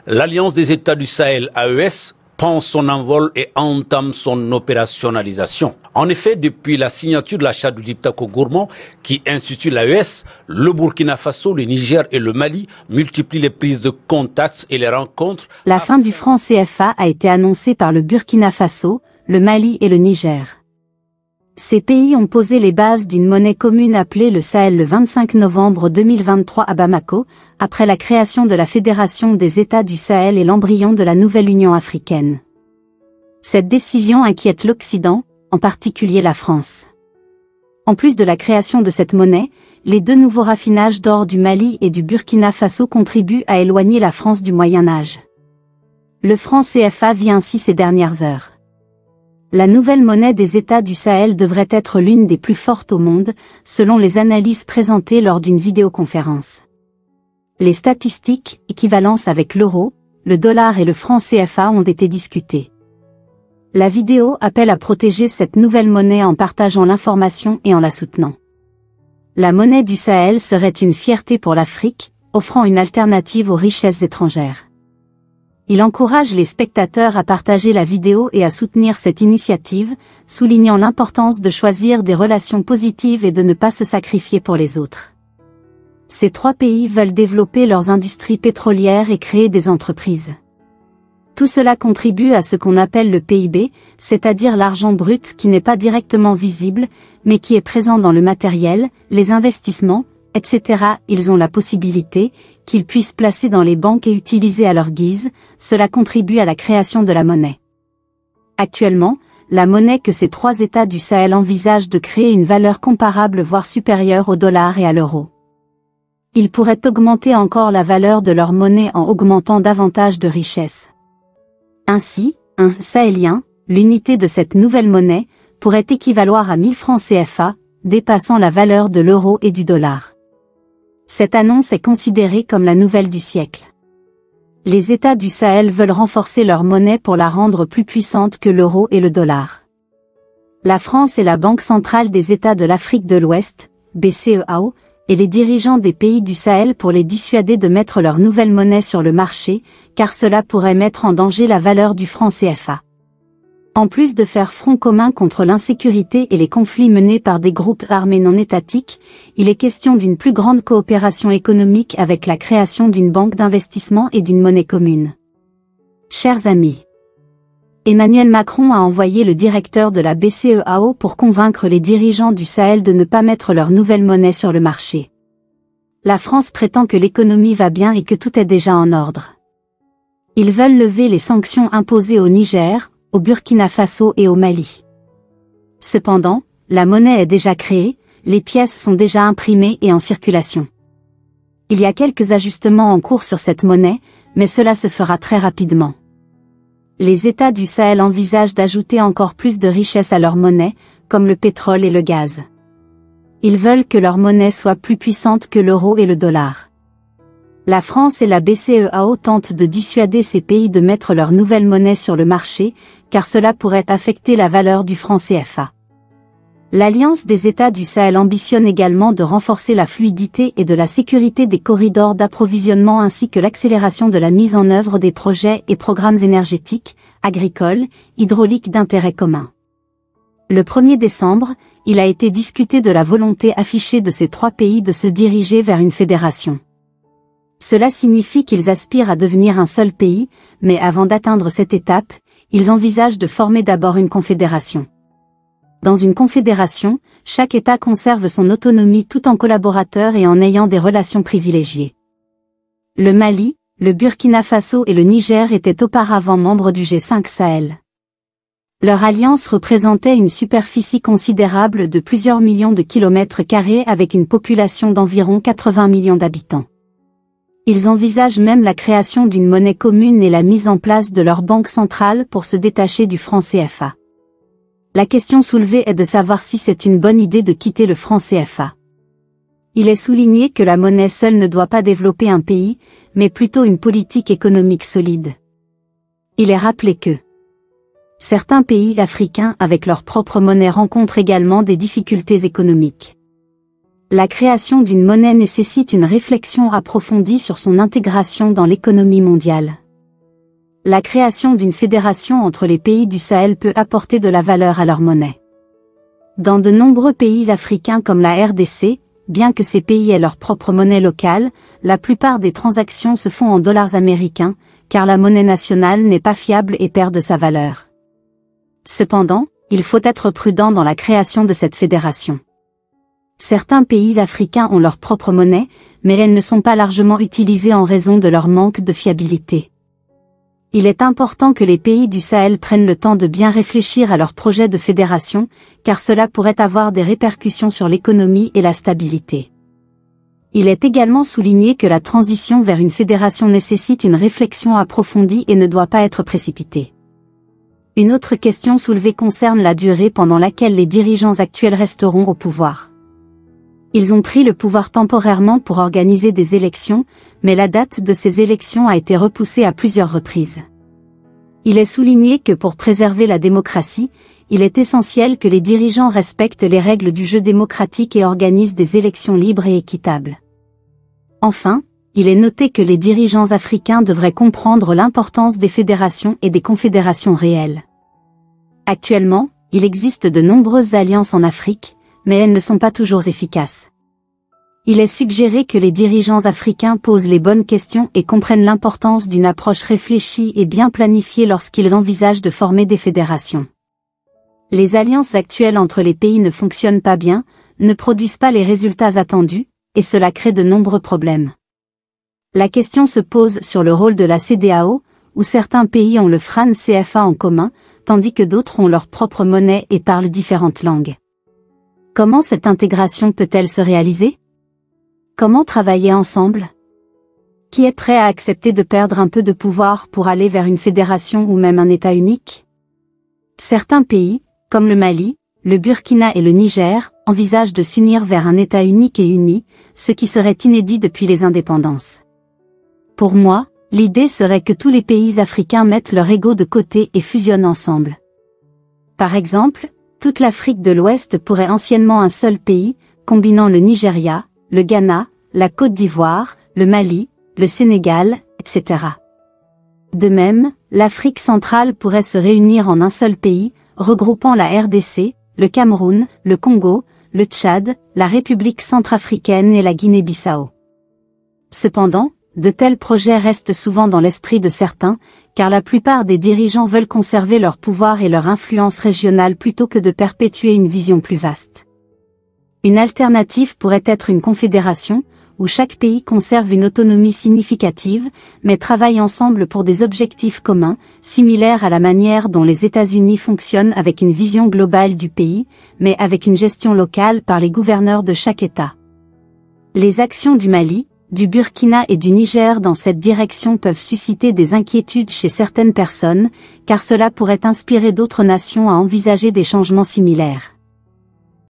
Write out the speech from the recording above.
L'Alliance des États du Sahel, AES, prend son envol et entame son opérationnalisation. En effet, depuis la signature de la charte du Diptako Gourmand qui institue l'AES, le Burkina Faso, le Niger et le Mali multiplient les prises de contacts et les rencontres. La fin du franc CFA a été annoncée par le Burkina Faso, le Mali et le Niger. Ces pays ont posé les bases d'une monnaie commune appelée le Sahel le 25 novembre 2023 à Bamako, après la création de la Fédération des États du Sahel et l'embryon de la nouvelle Union africaine. Cette décision inquiète l'Occident, en particulier la France. En plus de la création de cette monnaie, les deux nouveaux raffinages d'or du Mali et du Burkina Faso contribuent à éloigner la France du Moyen-Âge. Le franc CFA vit ainsi ces dernières heures. La nouvelle monnaie des États du Sahel devrait être l'une des plus fortes au monde, selon les analyses présentées lors d'une vidéoconférence. Les statistiques, équivalence avec l'euro, le dollar et le franc CFA ont été discutées. La vidéo appelle à protéger cette nouvelle monnaie en partageant l'information et en la soutenant. La monnaie du Sahel serait une fierté pour l'Afrique, offrant une alternative aux richesses étrangères. Il encourage les spectateurs à partager la vidéo et à soutenir cette initiative, soulignant l'importance de choisir des relations positives et de ne pas se sacrifier pour les autres. Ces trois pays veulent développer leurs industries pétrolières et créer des entreprises. Tout cela contribue à ce qu'on appelle le PIB, c'est-à-dire l'argent brut qui n'est pas directement visible, mais qui est présent dans le matériel, les investissements, etc. Ils ont la possibilité, qu'ils puissent placer dans les banques et utiliser à leur guise, cela contribue à la création de la monnaie. Actuellement, la monnaie que ces trois États du Sahel envisagent de créer une valeur comparable voire supérieure au dollar et à l'euro. Ils pourraient augmenter encore la valeur de leur monnaie en augmentant davantage de richesses. Ainsi, un sahélien, l'unité de cette nouvelle monnaie, pourrait équivaloir à 1000 francs CFA, dépassant la valeur de l'euro et du dollar. Cette annonce est considérée comme la nouvelle du siècle. Les États du Sahel veulent renforcer leur monnaie pour la rendre plus puissante que l'euro et le dollar. La France et la Banque centrale des États de l'Afrique de l'Ouest, BCEAO, et les dirigeants des pays du Sahel pour les dissuader de mettre leur nouvelle monnaie sur le marché, car cela pourrait mettre en danger la valeur du franc CFA. En plus de faire front commun contre l'insécurité et les conflits menés par des groupes armés non étatiques, il est question d'une plus grande coopération économique avec la création d'une banque d'investissement et d'une monnaie commune. Chers amis, Emmanuel Macron a envoyé le directeur de la BCEAO pour convaincre les dirigeants du Sahel de ne pas mettre leur nouvelle monnaie sur le marché. La France prétend que l'économie va bien et que tout est déjà en ordre. Ils veulent lever les sanctions imposées au Niger, au Burkina Faso et au Mali. Cependant, la monnaie est déjà créée, les pièces sont déjà imprimées et en circulation. Il y a quelques ajustements en cours sur cette monnaie, mais cela se fera très rapidement. Les États du Sahel envisagent d'ajouter encore plus de richesses à leur monnaie, comme le pétrole et le gaz. Ils veulent que leur monnaie soit plus puissante que l'euro et le dollar. La France et la BCEAO tentent de dissuader ces pays de mettre leur nouvelle monnaie sur le marché, car cela pourrait affecter la valeur du franc CFA. L'Alliance des États du Sahel ambitionne également de renforcer la fluidité et de la sécurité des corridors d'approvisionnement ainsi que l'accélération de la mise en œuvre des projets et programmes énergétiques, agricoles, hydrauliques d'intérêt commun. Le 1er décembre, il a été discuté de la volonté affichée de ces trois pays de se diriger vers une fédération. Cela signifie qu'ils aspirent à devenir un seul pays, mais avant d'atteindre cette étape, ils envisagent de former d'abord une confédération. Dans une confédération, chaque État conserve son autonomie tout en collaborateur et en ayant des relations privilégiées. Le Mali, le Burkina Faso et le Niger étaient auparavant membres du G5 Sahel. Leur alliance représentait une superficie considérable de plusieurs millions de kilomètres carrés avec une population d'environ 80 millions d'habitants. Ils envisagent même la création d'une monnaie commune et la mise en place de leur banque centrale pour se détacher du franc CFA. La question soulevée est de savoir si c'est une bonne idée de quitter le franc CFA. Il est souligné que la monnaie seule ne doit pas développer un pays, mais plutôt une politique économique solide. Il est rappelé que certains pays africains avec leur propre monnaie rencontrent également des difficultés économiques. La création d'une monnaie nécessite une réflexion approfondie sur son intégration dans l'économie mondiale. La création d'une fédération entre les pays du Sahel peut apporter de la valeur à leur monnaie. Dans de nombreux pays africains comme la RDC, bien que ces pays aient leur propre monnaie locale, la plupart des transactions se font en dollars américains, car la monnaie nationale n'est pas fiable et perd de sa valeur. Cependant, il faut être prudent dans la création de cette fédération. Certains pays africains ont leur propre monnaie, mais elles ne sont pas largement utilisées en raison de leur manque de fiabilité. Il est important que les pays du Sahel prennent le temps de bien réfléchir à leur projet de fédération, car cela pourrait avoir des répercussions sur l'économie et la stabilité. Il est également souligné que la transition vers une fédération nécessite une réflexion approfondie et ne doit pas être précipitée. Une autre question soulevée concerne la durée pendant laquelle les dirigeants actuels resteront au pouvoir. Ils ont pris le pouvoir temporairement pour organiser des élections, mais la date de ces élections a été repoussée à plusieurs reprises. Il est souligné que pour préserver la démocratie, il est essentiel que les dirigeants respectent les règles du jeu démocratique et organisent des élections libres et équitables. Enfin, il est noté que les dirigeants africains devraient comprendre l'importance des fédérations et des confédérations réelles. Actuellement, il existe de nombreuses alliances en Afrique, mais elles ne sont pas toujours efficaces. Il est suggéré que les dirigeants africains posent les bonnes questions et comprennent l'importance d'une approche réfléchie et bien planifiée lorsqu'ils envisagent de former des fédérations. Les alliances actuelles entre les pays ne fonctionnent pas bien, ne produisent pas les résultats attendus, et cela crée de nombreux problèmes. La question se pose sur le rôle de la CEDEAO, où certains pays ont le franc CFA en commun, tandis que d'autres ont leur propre monnaie et parlent différentes langues. Comment cette intégration peut-elle se réaliser? Comment travailler ensemble? Qui est prêt à accepter de perdre un peu de pouvoir pour aller vers une fédération ou même un État unique? Certains pays, comme le Mali, le Burkina et le Niger, envisagent de s'unir vers un État unique et uni, ce qui serait inédit depuis les indépendances. Pour moi, l'idée serait que tous les pays africains mettent leur ego de côté et fusionnent ensemble. Par exemple, toute l'Afrique de l'Ouest pourrait anciennement un seul pays, combinant le Nigeria, le Ghana, la Côte d'Ivoire, le Mali, le Sénégal, etc. De même, l'Afrique centrale pourrait se réunir en un seul pays, regroupant la RDC, le Cameroun, le Congo, le Tchad, la République centrafricaine et la Guinée-Bissau. Cependant, de tels projets restent souvent dans l'esprit de certains, car la plupart des dirigeants veulent conserver leur pouvoir et leur influence régionale plutôt que de perpétuer une vision plus vaste. Une alternative pourrait être une confédération, où chaque pays conserve une autonomie significative, mais travaille ensemble pour des objectifs communs, similaires à la manière dont les États-Unis fonctionnent avec une vision globale du pays, mais avec une gestion locale par les gouverneurs de chaque État. Les actions du Mali, du Burkina et du Niger dans cette direction peuvent susciter des inquiétudes chez certaines personnes, car cela pourrait inspirer d'autres nations à envisager des changements similaires.